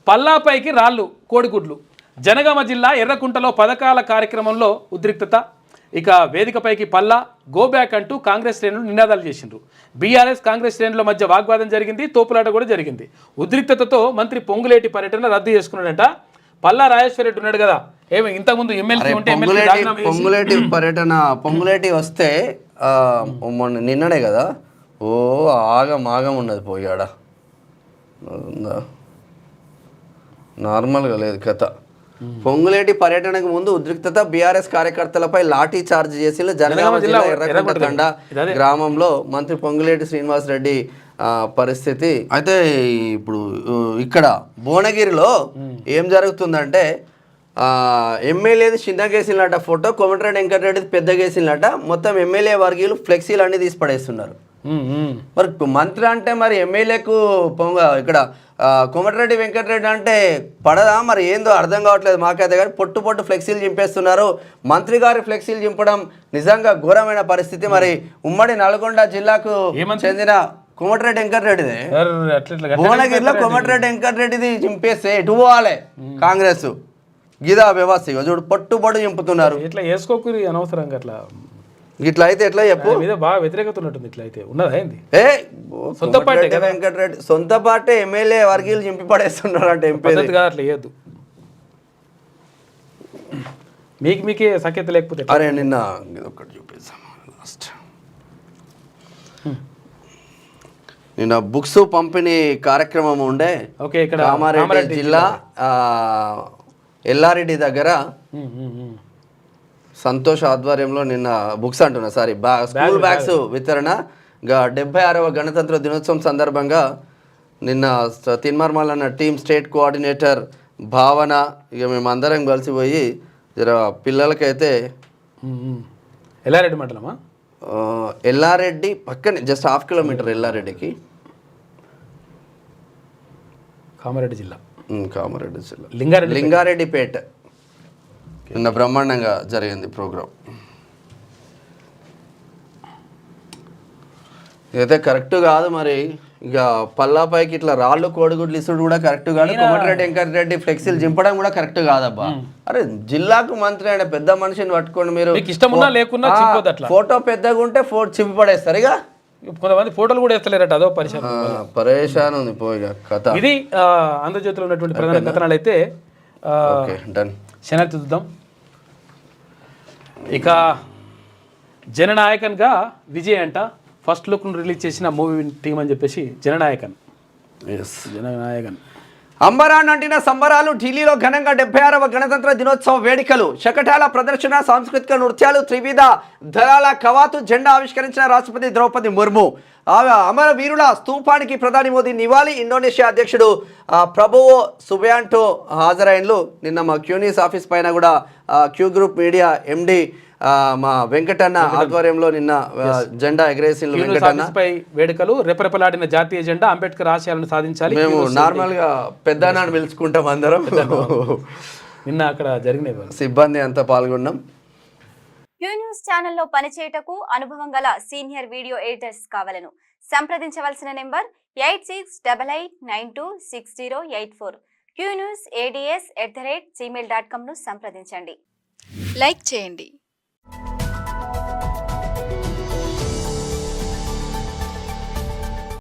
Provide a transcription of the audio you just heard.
పల్లాపైకి రాళ్ళు కోడిగుడ్లు. జనగామ జిల్లా ఎర్రకుంటలో పథకాల కార్యక్రమంలో ఉద్రిక్తత. ఇక వేదికపైకి పల్లా గో బ్యాక్ అంటూ కాంగ్రెస్ శ్రేణులు నినాదాలు చేసిండ్రు. బీఆర్ఎస్ కాంగ్రెస్ శ్రేణుల మధ్య వాగ్వాదం జరిగింది, తోపులాట కూడా జరిగింది. ఉద్రిక్తతతో మంత్రి పొంగులేటి పర్యటన రద్దు చేసుకున్నాడంట. పల్లా రాజేశ్వర రెడ్డి ఉన్నాడు కదా, ఏమి ఇంతకుముందు ఎమ్మెల్సీ ఉంటే పొంగులేటి పర్యటన పొంగులేటి వస్తే మొన్న నిన్ననే కదా ఓ ఆగం ఉన్నది పోయాడ నార్మల్గా లేదు కథ. పొంగులేటి పర్యటనకు ముందు ఉద్రిక్తత, బీఆర్ఎస్ కార్యకర్తలపై లాఠీ చార్జ్ చేసి జనగామ జిల్లా ఎర్రకుంట తండ గ్రామంలో మంత్రి పొంగులేటి శ్రీనివాసరెడ్డి పరిస్థితి. అయితే ఇప్పుడు ఇక్కడ భువనగిరిలో ఏం జరుగుతుందంటే ఎమ్మెల్యేది చిన్నగేసినట ఫోటో, కోమటిరెడ్డి వెంకటరెడ్డిది పెద్దగేసినట, మొత్తం ఎమ్మెల్యే వర్గీయులు ఫ్లెక్సీలు అన్ని తీసి పడేస్తున్నారు. మరి మంత్రి అంటే మరి ఎమ్మెల్యేకు ఇక్కడ కోమటిరెడ్డి వెంకటరెడ్డి అంటే పడదా మరి ఏందో అర్థం కావట్లేదు మాకైతే. కానీ పొట్టు ఫ్లెక్సీలు చింపేస్తున్నారు. మంత్రి గారి ఫ్లెక్సీలు చింపడం నిజంగా ఘోరమైన పరిస్థితి. మరి ఉమ్మడి నల్గొండ జిల్లాకు చెందిన కోమటిరెడ్డి వెంకటరెడ్డిది భువనగిరిలో కోమటిరెడ్డి వెంకటరెడ్డిది చింపేస్తే ఎటు పోవాలి కాంగ్రెస్ గిదా వ్యవస్థ చూడు పొట్టు చింపుతున్నారు. ఇట్లా వేసుకోకూరి అనవసరంగా అట్లా ఇట్లా అయితే ఎట్లా చెప్పు, మీద బాగా వ్యతిరేకత ఉన్నట్టుంది. ఇట్లా అయితే ఉన్నదా ఏంది? సొంత పార్టీ వెంకటరెడ్డి సొంత పార్టీ ఎమ్మెల్యే వర్గీయులు చింపి పడేస్తున్నారు అంటే ఎంపీ కాదు, అట్లా వేయద్దు. మీకే సఖ్యత లేకపోతే అరే నిన్న ఒకటి చూపిస్తాం లాస్ట్ నిన్న బుక్స్ పంపిణీ కార్యక్రమం ఉండే. ఓకే, ఇక్కడ కామారెడ్డి జిల్లా ఎల్లారెడ్డి దగ్గర సంతోష్ ఆధ్వర్యంలో నిన్న బుక్స్ అంటున్నా సారీ స్కూల్ బ్యాగ్స్ వితరణ 76వ గణతంత్ర దినోత్సవం సందర్భంగా నిన్న తిన్మార్మల్ అన్న టీమ్ స్టేట్ కోఆర్డినేటర్ భావన ఇక మేము అందరం కలిసిపోయి జర పిల్లలకైతే ఎల్లారెడ్డి మండలమా ఎల్లారెడ్డి పక్కనే జస్ట్ 1/2 కిలోమీటర్ ఎల్లారెడ్డికి కామారెడ్డి జిల్లా లింగారెడ్డిపేట నిన్న బ్రహ్మాండంగా జరిగింది ప్రోగ్రాం. ఇదైతే కరెక్ట్ కాదు. మరి ఇక పల్లాపైకి ఇట్లా రాళ్ళు కోడిగుడ్లు ఇసుడు కూడా కరెక్ట్ కాదు. కోమటిరెడ్డి వెంకటరెడ్డి ఫ్లెక్సీలు చింపడం కూడా కరెక్ట్ కాదబ్బా. అరే జిల్లాకు మంత్రి అయిన పెద్ద మనిషిని పట్టుకోండి మీరు, ఫోటో పెద్దగా ఉంటే చింపి పడేస్తారు. ఇక కొంతమంది ఫోటోలు కూడా వేస్తలేరట, అదో పరేషాన్ ఉంది పోయిగా కథ. ఇది ఆంధ్రజ్యోతిలో ఉన్నటువంటి ప్రధాన కథనాలు. అయితే డన్ శనార్థి చూద్దాం. ఇక జననాయకన్గా విజయ్ అంట ఫస్ట్ లుక్ను రిలీజ్ చేసిన మూవీ టీం అని చెప్పేసి జననాయకన్. అంబరాన్ అంటిన సంబరాలు. ఢిల్లీలో ఘనంగా 76వ గణతంత్ర దినోత్సవ వేడుకలు, శకటాల ప్రదర్శన, సాంస్కృతిక నృత్యాలు, త్రివిధ దళాల కవాతు, జెండా ఆవిష్కరించిన రాష్ట్రపతి ద్రౌపది ముర్ము. అమరవీరుల స్తూపానికి ప్రధాని మోదీ నివాళి. ఇండోనేషియా అధ్యక్షుడు ప్రభువో సుబియాంటో హాజరైన్లు. నిన్న మా క్యూనీస్ ఆఫీస్ పైన కూడా క్యూ గ్రూప్ మీడియా ఎండి మా వెంకటన్న ఆధ్వర్యంలో నిన్న జెండా ఎగరేసిన వెంకటన్నపై వేడుకలు. రెపరెపలాడిన జాతీయ జెండా, అంబేద్కర్ ఆశయాలను సాధించాలి. మేము నార్మల్ గా పెద్దనాన్ని పిలుచుకుంటాం అందరం. నిన్న అక్కడ జరిగిన సిబ్బంది అంతా పాల్గొన్నాం. క్యూ న్యూస్ ఛానల్లో పనిచేయటకు అనుభవం గల సీనియర్ వీడియో ఎడిటర్స్ కావాలను సంప్రదించవలసిన నెంబర్ 8688926084. qnewsads@gmail.com ను సంప్రదించండి. లైక్ చేయండి.